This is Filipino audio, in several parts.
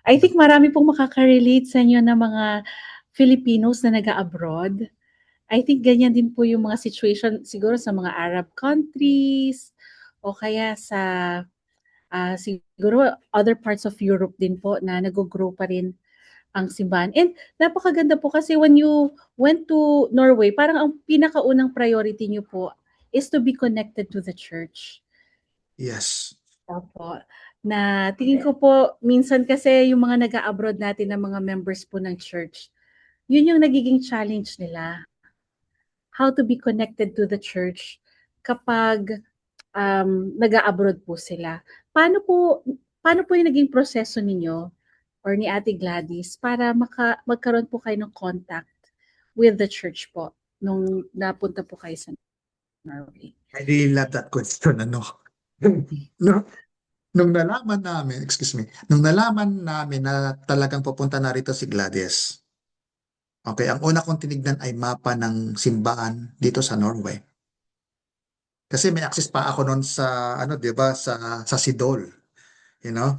I think marami pong makaka-relate sa inyo na mga Filipinos na nag-a-abroad. I think ganyan din po yung mga situation siguro sa mga Arab countries o kaya sa siguro other parts of Europe din po na nag-grow pa rin ang simbahan. And napakaganda po kasi when you went to Norway, parang ang pinakaunang priority niyo po is to be connected to the church. Yes. Opo. Na tingin ko po, minsan kasi yung mga nag-a-abroad natin na mga members po ng church, yun yung nagiging challenge nila. How to be connected to the church kapag nag-a-abroad po sila. Paano po paano po yung naging proseso ninyo or ni Ate Gladys para magkaroon po kayo ng contact with the church po nung napunta po kayo sa Norway? I really love that question, ano. No, nung nalaman namin na talagang pupunta na rito si Gladys, okay, ang una kong tinignan ay mapa ng simbahan dito sa Norway. Kasi may access pa ako noon sa, ano, di ba, sa Sidol, you know,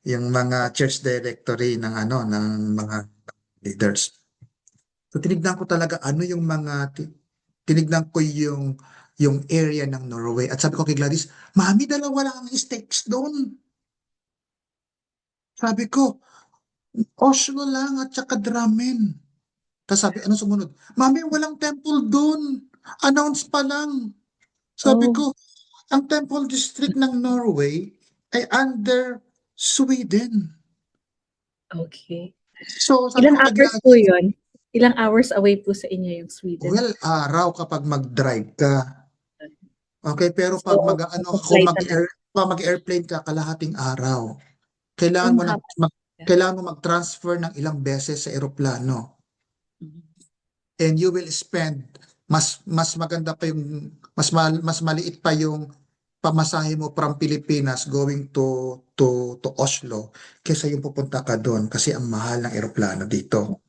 yung mga church directory ng, ano, ng mga leaders. So, tinignan ko talaga ano yung tinignan ko yung area ng Norway. At sabi ko kay Gladys, Mami, dalawa lang ang stakes doon. Sabi ko, Oslo lang at saka Drammen. Tapos sabi, ano sumunod? Mami, walang temple doon. Announce pa lang. Sabi Oh, ko, ang temple district ng Norway ay under Sweden. okay. So sabi Ilang ko kay hours po Gladys, 'yun? Ilang hours away po sa inyo yung Sweden? well, araw kapag mag-drive ka. Okay, pero So, magfa-flight talaga. pag mag-airplane ka, kalahating araw. Oh, Kailangan mo mahaba. kailangan mo mag-transfer ng ilang beses sa eroplano. Mhm. And you will spend mas maganda pa yung mas maliit pa yung pamasahe mo from Pilipinas going to Oslo kaysa yung pupunta ka doon kasi ang mahal ng eroplano dito.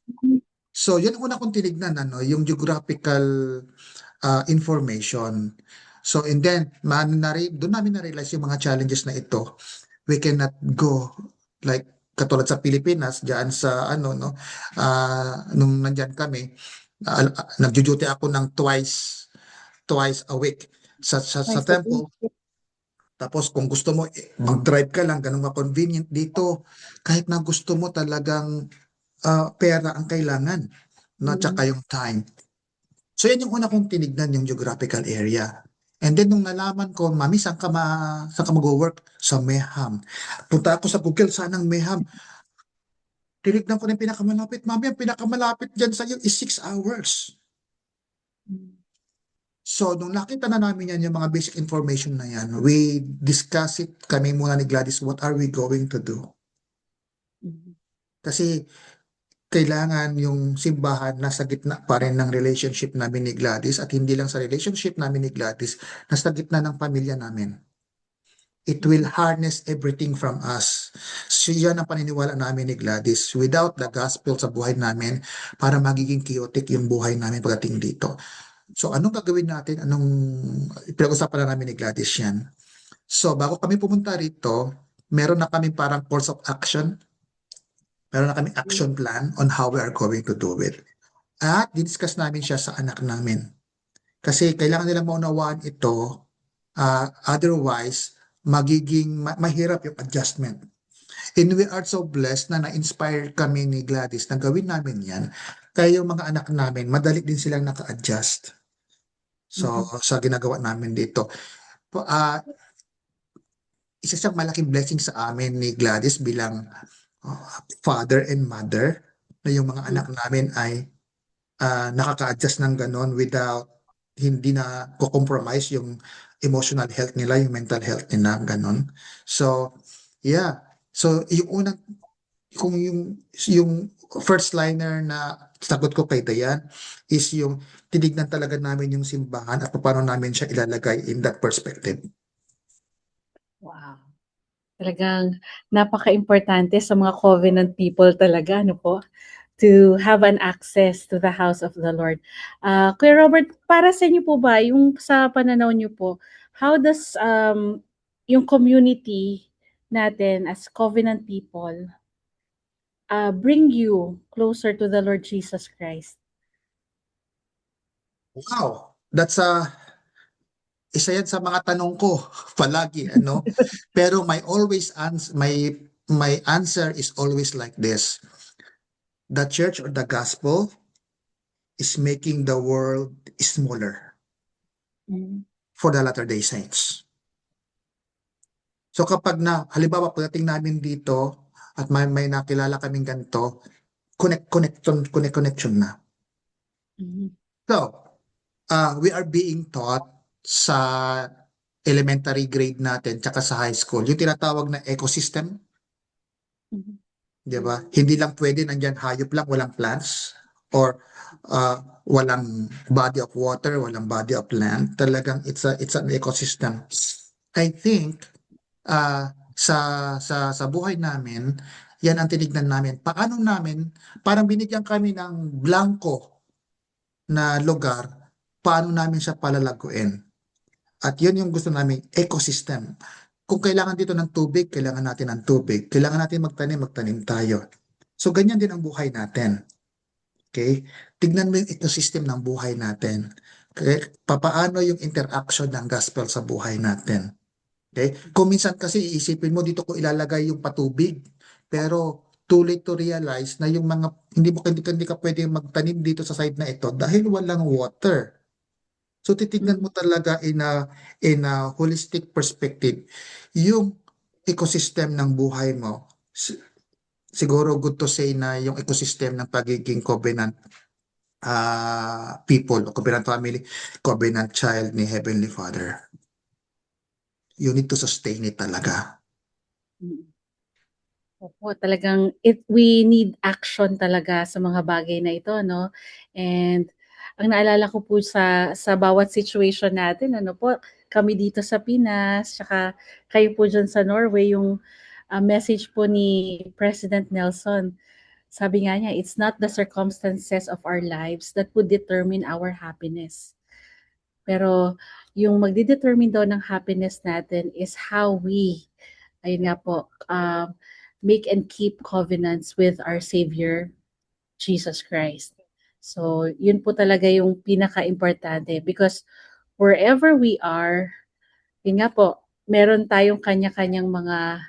So, yun ang una kong tinignan, ano, yung geographical information. So, and then, doon namin na-realize yung mga challenges na ito. We cannot go like katulad sa Pilipinas, diyan sa ano, no, nung nandyan kami, nagjo-duty ako ng twice a week sa Twice a week. temple. Tapos kung gusto mo mag-drive ka lang, ganun ka convenient dito. Kahit na gusto mo talagang pera ang kailangan, no, Mm. tsaka yung time. So yan yung una kong tinignan, yung geographical area. And then nung nalaman ko, Mami, saan ka mag-work? Sa Meham. Punta ako sa Google, saan ang Meham? Tinignan ko na yung pinakamalapit. Mami, ang pinakamalapit dyan sa'yo is 6 hours. So, nung nakita na namin yan, yung mga basic information na yan, we discuss it kami muna ni Gladys, what are we going to do? Mhm. Kasi kailangan yung simbahan nasa gitna pa rin ng relationship namin ni Gladys at hindi lang sa relationship namin ni Gladys, nasa gitna ng pamilya namin. It will Mhm. harness everything from us. So yan ang paniniwala namin ni Gladys. Without the gospel sa buhay namin, para magiging chaotic yung buhay namin pagdating dito. So anong gagawin natin? Pinag-usapan na namin ni Gladys yan. So bago kami pumunta rito, meron na kami parang course of action. Meron na kami action plan on how we are going to do it. At diniscuss namin siya sa anak namin. Kasi kailangan nila maunawaan ito, otherwise, mahirap yung adjustment. And we are so blessed na na-inspire kami ni Gladys na gawin namin yan. Kaya yung mga anak namin, madali din silang naka-adjust. So, Mhm. sa ginagawa namin dito. Uh, Isa siyang malaking blessing sa amin ni Gladys bilang father and mother na yung mga Mhm. anak namin ay nakaka-adjust ng ganon without hindi na ko-compromise yung emotional health nila, yung mental health nila, ganon. So, yeah. So, kung yung first liner na sagot ko kay Dayan is yung tinignan talaga namin yung simbahan at paano namin siya ilalagay in that perspective. Wow. Talagang napaka-importante sa mga covenant people talaga, ano po, to have an access to the house of the Lord. Kuya Robert, para sa inyo po ba, yung sa pananaw niyo po, how does yung community natin as covenant people bring you closer to the Lord Jesus Christ? Wow, that's isa yan sa mga tanong ko palagi, ano? Pero my answer is always like this. The church or the gospel is making the world smaller Mm. for the Latter-day Saints. So kapag halimbawa pagdating namin dito at may nakilala kaming ganito, connection na. Mhm. So, we are being taught sa elementary grade natin tsaka sa high school, yung tinatawag na ecosystem, Mhm. di ba? Hindi lang pwede nandyan hayop lang, walang plants, or walang body of water, walang body of land. Talagang it's an ecosystem. I think sa sa buhay namin, yan ang tinignan namin. Paano namin, parang binigyan kami ng blanco na lugar, paano namin siya palalaguin. At yun yung gusto namin, ecosystem. Kung kailangan dito ng tubig, kailangan natin ng tubig. Kailangan natin magtanim tayo. So ganyan din ang buhay natin. Okay? Tignan mo yung ecosystem ng buhay natin. Okay? Papaano yung interaction ng gospel sa buhay natin. Okay? Kung minsan kasi iisipin mo dito ko ilalagay yung patubig, pero too late to realize na yung mga hindi ka pwedeng magtanim dito sa side na ito dahil walang water. So titignan mo Mhm. talaga in a holistic perspective yung ecosystem ng buhay mo. Siguro good to say na yung ecosystem ng pagiging covenant people o covenant family, covenant child ni Heavenly Father. You need to sustain it talaga. Mm. Opo, talagang we need action talaga sa mga bagay na ito, no? And ang naalala ko po sa bawat situation natin, ano po, kami dito sa Pinas, tsaka kayo po dyan sa Norway, yung message po ni President Nelson. Sabi nga niya, it's not the circumstances of our lives that would determine our happiness. Pero yung magde-determine daw ng happiness natin is how we, ayun nga po, make and keep covenants with our Savior, Jesus Christ. So, yun po talaga yung pinaka-importante because wherever we are, yun nga po, meron tayong kanya-kanyang mga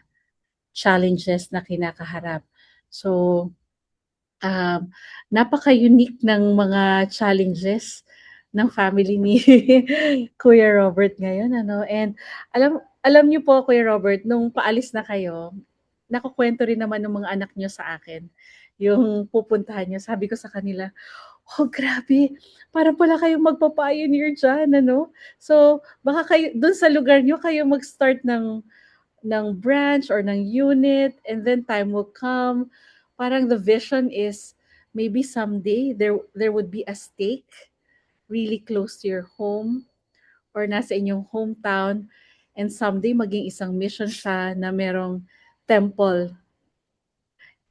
challenges na kinakaharap. So, um, napaka-unique ng mga challenges ng family ni Kuya Robert ngayon, ano. And alam niyo po, Kuya Robert, nung paalis na kayo, nakukuwento rin naman ng mga anak niyo sa akin, yung pupuntahan niyo. Sabi ko sa kanila, "Oh, grabe, para pala kayong magpa-pioneer diyan, ano." So, baka kayo dun sa lugar niyo kayo mag-start ng branch or ng unit, and then time will come. Parang the vision is maybe someday there would be a stake really close to your home or nasa inyong hometown, and someday maging isang mission siya na merong temple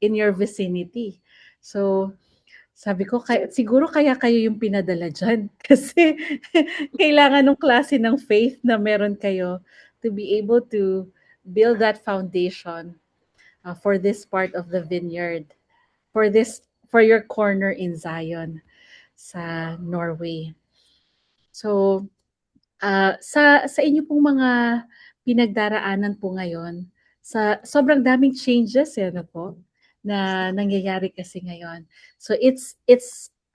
in your vicinity. So, sabi ko siguro kaya kayo yung pinadala diyan kasi kailangan ng klase ng faith na meron kayo to be able to build that foundation for this part of the vineyard, for your corner in Zion sa Norway. So, sa inyo pong mga pinagdaraanan po ngayon, sa sobrang daming changes, eh, ano po, na nangyayari kasi ngayon. So it's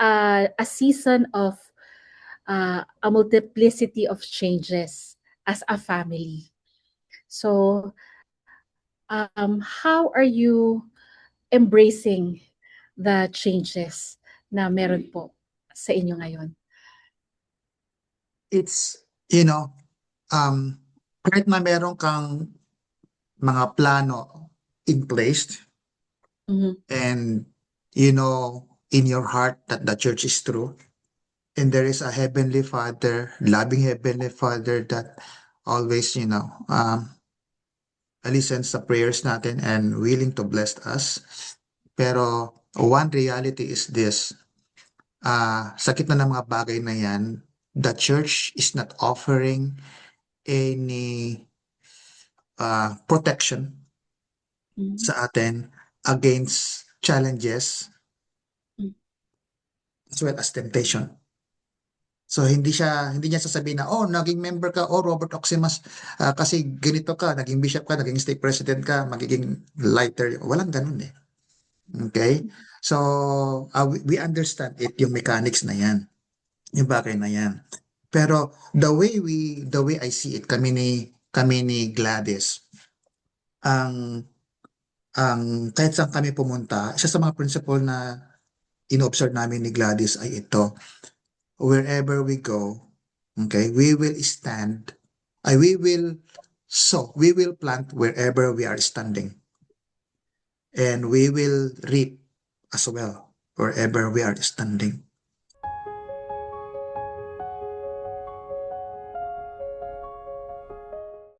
a season of a multiplicity of changes as a family. So, how are you embracing the changes na meron po sa inyo ngayon? It's, you know, kahit na meron kang mga plano in place Mhm. and you know in your heart that the church is true and there is a heavenly father, loving heavenly father that always, listens sa prayers natin and willing to bless us. Pero one reality is this, sa gitna ng mga bagay na yan, the church is not offering any protection Mhm. sa atin against challenges Mm. as well as temptation. So hindi niya sasabihin na, oh, naging member ka, oh, Robert Oximas, kasi ganito ka, naging bishop ka, naging stake president ka, magiging lighter. Walang ganun eh. Okay? So, we understand it, yung mechanics na yan, yung bagay na yan. Pero the way I see it, kami ni Gladys, ang kahit saan kami pumunta, isa sa mga principle na inobserve namin ni Gladys ay ito: wherever we go, okay, we will plant wherever we are standing, and we will reap as well wherever we are standing.